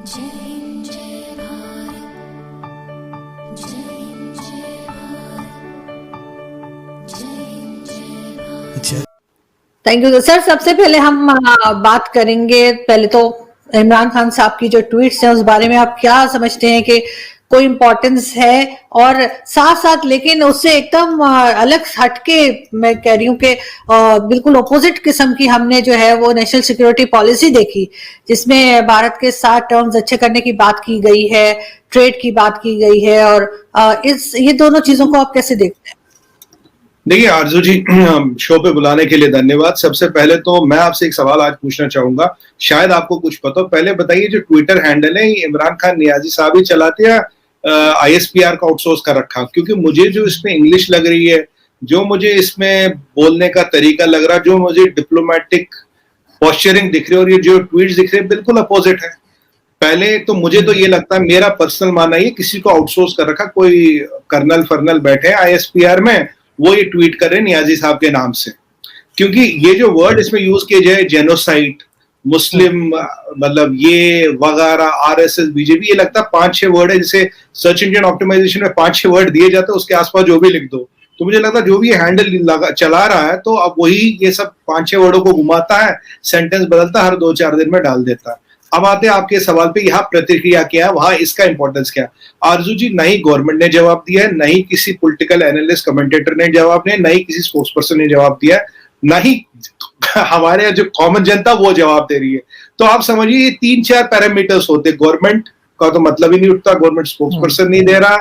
जय हिंद जय भारत, जय हिंद जय भारत, जय हिंद जय भारत। Thank you sir. सबसे पहले हम बात करेंगे, पहले तो इमरान खान साहब की जो ट्वीट्स हैं उस बारे में आप क्या समझते हैं कि कोई इम्पोर्टेंस है, और साथ साथ लेकिन उससे एकदम अलग हटके मैं कह रही हूँ कि बिल्कुल अपोजिट किस्म की हमने जो है वो नेशनल सिक्योरिटी पॉलिसी देखी, जिसमें भारत के 7 टर्म्स अच्छे करने की बात की गई है, ट्रेड की बात की गई है, और ये दोनों चीजों को आप कैसे देखते हैं? देखिए आरजू जी, शो पे बुलाने के लिए धन्यवाद। सबसे पहले तो मैं आपसे एक सवाल आज पूछना चाहूंगा, शायद आपको कुछ पता हो। पहले बताइए, जो ट्विटर हैंडल है ये इमरान खान नियाजी साहब ही चलाते हैं, आईएसपीआर का आउटसोर्स कर रखा? क्योंकि मुझे जो इसमें इंग्लिश लग रही है, जो मुझे इसमें बोलने का तरीका लग रहा, जो मुझे डिप्लोमेटिक पॉस्चरिंग दिख रही है और ये जो ट्वीट दिख रहे हैं, बिल्कुल अपोजिट है। पहले तो मुझे तो ये लगता है, मेरा पर्सनल मानना है, किसी को आउटसोर्स कर रखा, कोई कर्नल फर्नल बैठे आईएसपीआर में, वो ये ट्वीट कर रहे हैं नियाजी साहब के नाम से। क्योंकि ये जो वर्ड इसमें यूज किए जाए, जेनोसाइड, मुस्लिम, मतलब ये वगैरह, आरएसएस, बीजेपी, ये लगता है 5-6 वर्ड है। जैसे सर्च इंजन ऑप्टिमाइजेशन में 5-6 वर्ड दिए जाते हैं, उसके आसपास जो भी लिख दो। तो मुझे लगता है जो भी हैंडल चला रहा है, तो अब वही ये सब 5-6 वर्डों को घुमाता है, सेंटेंस बदलता है, हर 2-4 दिन में डाल देता है। अब आते हैं आपके सवाल पे, यहाँ प्रतिक्रिया क्या है, वहां इसका इंपॉर्टेंस क्या है। आरजू जी, नहीं गवर्नमेंट ने जवाब दिया है, नहीं किसी पॉलिटिकल एनालिस्ट कमेंटेटर ने जवाब दिया, नहीं किसी स्पोक्स पर्सन ने जवाब दिया है, नहीं हमारे जो कॉमन जनता वो जवाब दे रही है। तो आप समझिए, ये 3-4 पैरामीटर्स होते। गवर्नमेंट का तो मतलब ही नहीं उठता, गवर्नमेंट स्पोक्स पर्सन नहीं दे रहा,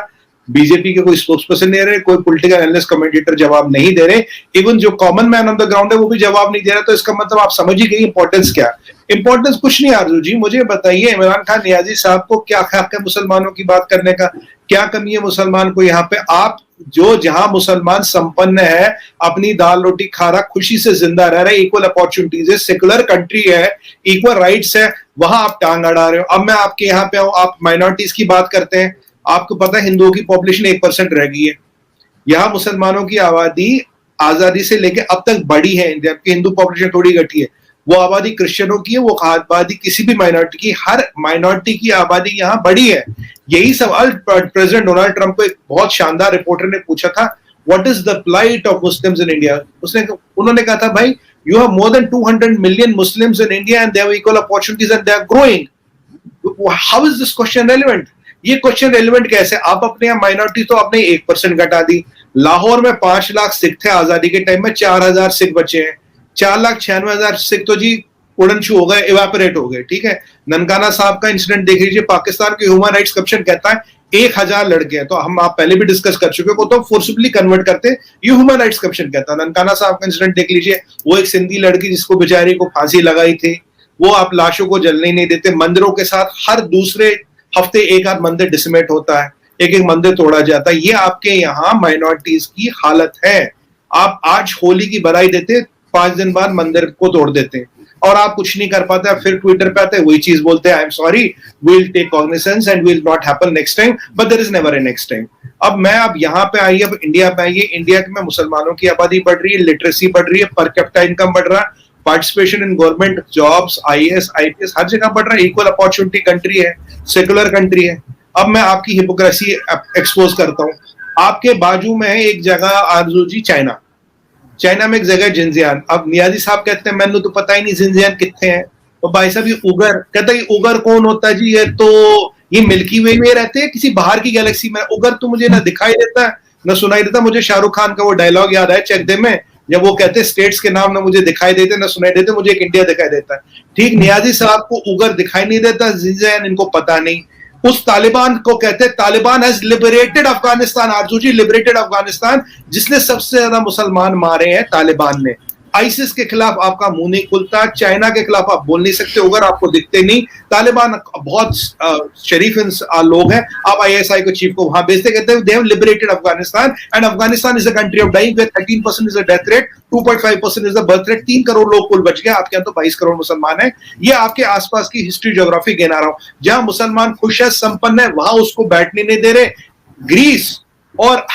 बीजेपी के कोई स्पोक्स पर्सन नहीं दे रहे, कोई पॉलिटिकल एनालिस्ट कमेंटेटर जवाब नहीं दे रहे, इवन जो common man on the ground है वो भी जवाब नहीं दे रहा। तो इसका मतलब आप समझ ही गई इंपॉर्टेंस क्या। इंपॉर्टेंस कुछ नहीं आरजू जी, मुझे बताइए, इमरान खान नियाजी साहब को क्या हक है मुसलमानों की बात करने का? क्या कमी है मुसलमान को यहाँ पे? आप जो जहां मुसलमान संपन्न है, अपनी दाल रोटी खा रहा, खुशी से जिंदा रह रहा है, इक्वल अपॉर्चुनिटीज है, सेकुलर कंट्री है, इक्वल राइट्स है, वहां आप टांग अड़ा रहे हो। अब मैं आपके यहाँ पे आऊं, आप माइनॉरिटीज की बात करते हैं। आपको पता है हिंदुओं की पॉपुलेशन 1% रह गई है। यहाँ मुसलमानों की आबादी आजादी से लेकर अब तक बढ़ी है, जबकि हिंदू पॉपुलेशन थोड़ी घटी है। वो आबादी क्रिश्चियनों की है, वो आबादी किसी भी माइनॉरिटी की, हर माइनॉरिटी की आबादी यहाँ बढ़ी है। यही सवाल प्रेसिडेंट डोनाल्ड ट्रंप को एक बहुत शानदार रिपोर्टर ने पूछा था, what is the plight of Muslims in India. उन्होंने कहा था, भाई you have more than 200 million Muslims in India and they have equal opportunities and they are growing. How is this question relevant? ये question relevant कैसे? आप अपने यहाँ minority तो आपने 1% घटा दी। लाहौर में 5 लाख सिख थे आजादी के टाइम में, 4000 सिख बचे हैं। 4,96,000 सिख तो जी उड़नछू हो गए, इवेपोरेट हो गए। ठीक है, ननकाना साहब का इंसिडेंट देख लीजिए। पाकिस्तान के ह्यूमन राइट्स कमीशन कहता है 1000 लड़के हैं, तो हम आप पहले भी डिस्कस कर चुके हो, तो फोर्सिबली कन्वर्ट करते, ये ह्यूमन राइट्स कमीशन कहता है। ननकाना साहब का इंसिडेंट देख लीजिए, वो एक सिंधी लड़की जिसको बेचारी को फांसी लगाई थी, वो आप लाशों को जलने नहीं देते। मंदिरों के साथ हर दूसरे हफ्ते एक आध मंदिर डिसमेट होता है, एक एक मंदिर तोड़ा जाता है। ये आपके यहाँ माइनॉरिटीज की हालत है। आप आज होली की बधाई देते, 5 दिन बाद मंदिर को तोड़ देते हैं, और आप कुछ नहीं कर पाते। फिर ट्विटर पे आते, वही चीज बोलते हैं, I am sorry, we will take cognizance and will not happen next time, but there is never a next time. अब मैं अब यहाँ पे आइए, अब इंडिया पे आइए। इंडिया में मुसलमानों की आबादी बढ़ रही है, लिटरेसी बढ़ रही है, पर कैपिटा इनकम बढ़ रहा है, participation in government jobs, IAS, IPS, हर जगह बढ़ रहा है, इक्वल अपॉर्चुनिटी कंट्री है, सेकुलर कंट्री है। अब मैं आपकी हिपोक्रेसी एक्सपोज करता हूँ। आपके बाजू में है एक जगह आरजू जी, चाइना। चाइना में एक जगह जिनजियान। अब नियाजी साहब कहते हैं मैंने तो पता ही नहीं जिनजियान कितने हैं। तो भाई साहब ये उगर, कहता है उगर कौन होता है जी? ये तो ये मिल्की वे में रहते हैं, किसी बाहर की गैलेक्सी में। उगर तो मुझे ना दिखाई देता है ना सुनाई देता। मुझे शाहरुख खान का वो डायलॉग याद है चक दे में, जब वो कहते हैं स्टेट्स के नाम ना मुझे दिखाई देते ना सुनाई देते, मुझे एक इंडिया दिखाई देता है। ठीक, नियाजी साहब को उगर दिखाई नहीं देता, जिनजियान इनको पता नहीं। उस तालिबान को कहते हैं, Taliban has liberated Afghanistan. Aarzoo ji, liberated Afghanistan, जिसने सबसे ज्यादा मुसलमान मारे हैं तालिबान ने। आईसिस के खिलाफ आपका मुंह नहीं खुलता, चाइना के खिलाफ आप बोल नहीं सकते, उगर आपको दिखते नहीं। तालिबान बहुत शरीफ लोग हैं, आप आईएसआई को चीफ को वहां भेजते, कहते हैं they have liberated Afghanistan and Afghanistan is a country of dying where 13% is the death rate, 2.5% is the birth rate. 3 crore लोग कुल बच गए, आपके यहाँ तो 22 करोड़ मुसलमान है। ये आपके आसपास की हिस्ट्री ज्योग्राफी गिना रहा हूं। जहां मुसलमान खुश है, संपन्न है, वहां उसको बैठने नहीं दे रहे। ग्रीस और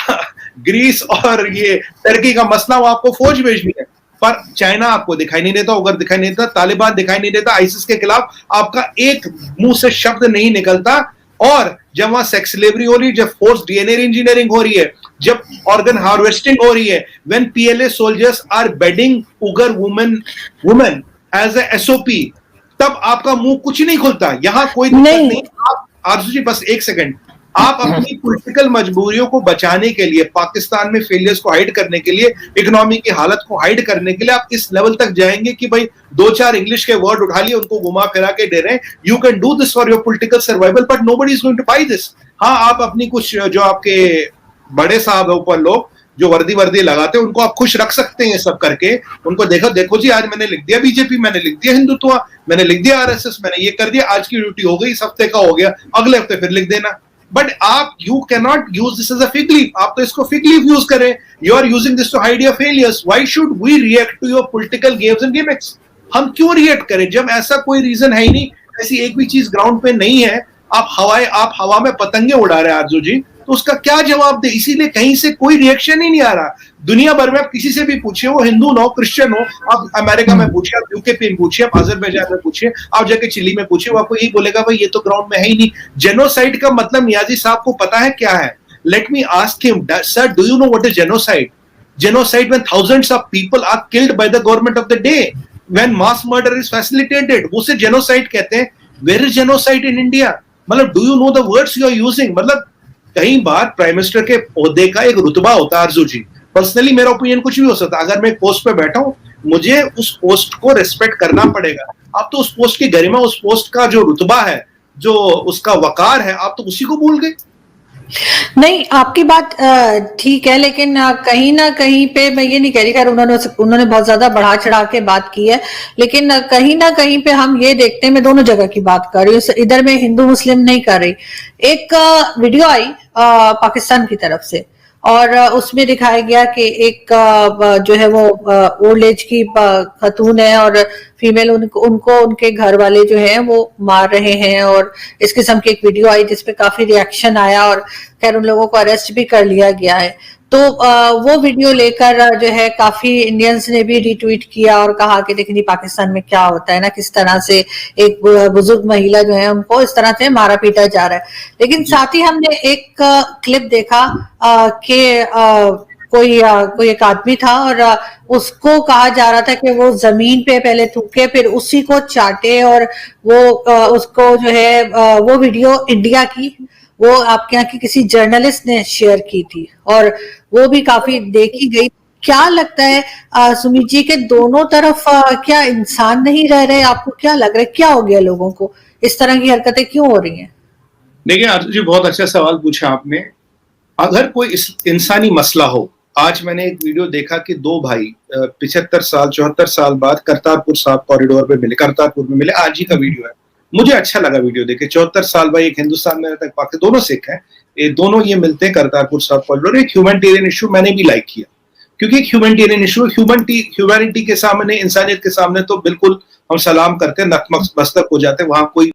ग्रीस और ये टर्की का मसला, वो आपको फौज भेजनी है। पर चाइना आपको दिखाई नहीं देता, उगर दिखाई नहीं देता, तालिबान दिखाई नहीं देता, आईसिस के खिलाफ आपका एक मुंह से शब्द नहीं निकलता। और जब वहां सेक्स स्लेवरी हो रही है, जब फोर्स डीएनए इंजीनियरिंग हो रही है, जब ऑर्गन हार्वेस्टिंग हो रही है, when PLA soldiers are bedding Uyghur women as a SOP, तब आपका मुंह कुछ नहीं खुलता। यहां कोई दिक्कत नहीं। आप आरजू जी बस एक सेकंड, आप अपनी पॉलिटिकल मजबूरियों को बचाने के लिए, पाकिस्तान में फेलियर्स को हाइड करने के लिए, इकोनॉमी की हालत को हाइड करने के लिए आप इस लेवल तक जाएंगे कि भाई 2-4 इंग्लिश के वर्ड उठा लिए, उनको घुमा फिरा के दे रहे हैं। You can do this for your political survival but nobody is going to buy this. हाँ, आप अपनी कुछ जो आपके बड़े साहब है ऊपर लोग जो वर्दी लगाते हैं, उनको आप खुश रख सकते हैं ये सब करके। उनको देखो जी, आज मैंने लिख दिया बीजेपी, मैंने लिख दिया हिंदुत्व, मैंने लिख दिया आरएसएस, मैंने ये कर दिया, आज की ड्यूटी हो गई, इस हफ्ते का हो गया, अगले हफ्ते फिर लिख देना। बट आप you can not use this as a fig leaf. आप तो इसको फिग लीफ यूज करें। You are using this to hide your failures. Why should we react to your political games and gimmicks? हम क्यों react करें जब ऐसा कोई रीजन है ही नहीं, ऐसी एक भी चीज ग्राउंड पे नहीं है। आप हवा में पतंगे उड़ा रहे हैं आरजू जी, तो उसका क्या जवाब दे? इसीलिए कहीं से कोई रिएक्शन ही नहीं आ रहा। दुनिया भर में आप किसी से भी पूछिए, वो हिंदू हो, क्रिश्चियन हो, आप अमेरिका में पूछिए, आप यूके में पूछिए, आप अजरबैजान में पूछिए, आप जाके चिली में पूछिए, वो आपको यही बोलेगा भाई ये तो ग्राउंड में है ही नहीं। जेनोसाइड का मतलब नियाजी साहब को पता है क्या है? Let me ask him, sir do you know what is genocide? Genocide when thousands of people are killed by the government of the day, when mass murder is facilitated, उसे genocide कहते हैं। Where is genocide in India? मतलब do you know the words you are using? मतलब कई बार prime minister के ओहदे का एक रुतबा होता है आरजू जी। पर्सनली मेरा ओपिनियन कुछ भी हो सकता है। अगर मैं एक पोस्ट पे बैठा हूं, मुझे उस पोस्ट को रिस्पेक्ट करना पड़ेगा। आप तो उस पोस्ट की गरिमा, उस पोस्ट का जो रुतबा है, जो उसका वकार है, आप तो उसी को भूल गए। नहीं, आपकी बात ठीक है, लेकिन कहीं ना कहीं पे मैं ये नहीं कह रही, खैर उन्होंने बहुत ज्यादा बढ़ा चढ़ा के बात की है, लेकिन कहीं ना कहीं पे हम ये देखते हैं, मैं दोनों जगह की बात कर रही हूँ, इधर मैं हिंदू मुस्लिम नहीं कर रही। एक वीडियो आई पाकिस्तान की तरफ से, और उसमें दिखाया गया कि एक जो है वो ओल्ड एज की खातून है और फीमेल, उनको उनके घर वाले जो है वो मार रहे हैं, और इस किस्म की एक वीडियो आई जिसपे काफी रिएक्शन आया, और खैर उन लोगों को अरेस्ट भी कर लिया गया है। तो वो वीडियो लेकर जो है काफी इंडियंस ने भी रिट्वीट किया और कहा कि देखिए पाकिस्तान में क्या होता है ना, किस तरह से एक बुजुर्ग महिला जो है उनको इस तरह से मारा पीटा जा रहा है। लेकिन साथ ही हमने एक क्लिप देखा कि कोई एक आदमी था और उसको कहा जा रहा था कि वो जमीन पे पहले थूके फिर उसी को चाटे, और वो उसको जो है वो वीडियो इंडिया की, वो आपके यहाँ की किसी जर्नलिस्ट ने शेयर की थी और वो भी काफी देखी गई। क्या लगता है सुमित जी के दोनों तरफ क्या इंसान नहीं रह रहे? आपको क्या लग रहा है, क्या हो गया लोगों को, इस तरह की हरकतें क्यों हो रही हैं? देखिए आरजू जी, बहुत अच्छा सवाल पूछा आपने। अगर कोई इंसानी मसला हो, आज मैंने एक वीडियो देखा कि दो भाई 74 साल बाद करतारपुर साहब कॉरिडोर पे मिले, करतारपुर में मिले। आज ही का वीडियो है, मुझे अच्छा लगा वीडियो देखे। 74 साल भाई, एक हिंदुस्तान में रहता है, पाकिस्तान, दोनों सिख हैं, ये दोनों ये मिलते हैं करतारपुर साहब कॉरिडोर। एक ह्यूमैनिटेरियन इशू मैंने भी लाइक किया, क्योंकि एक ह्यूमैनिटेरियन इशू, ह्यूमैनिटी के सामने, इंसानियत के सामने तो बिल्कुल हम सलाम करते हैं, नतमस्तक हो जाते हैं, वहां कोई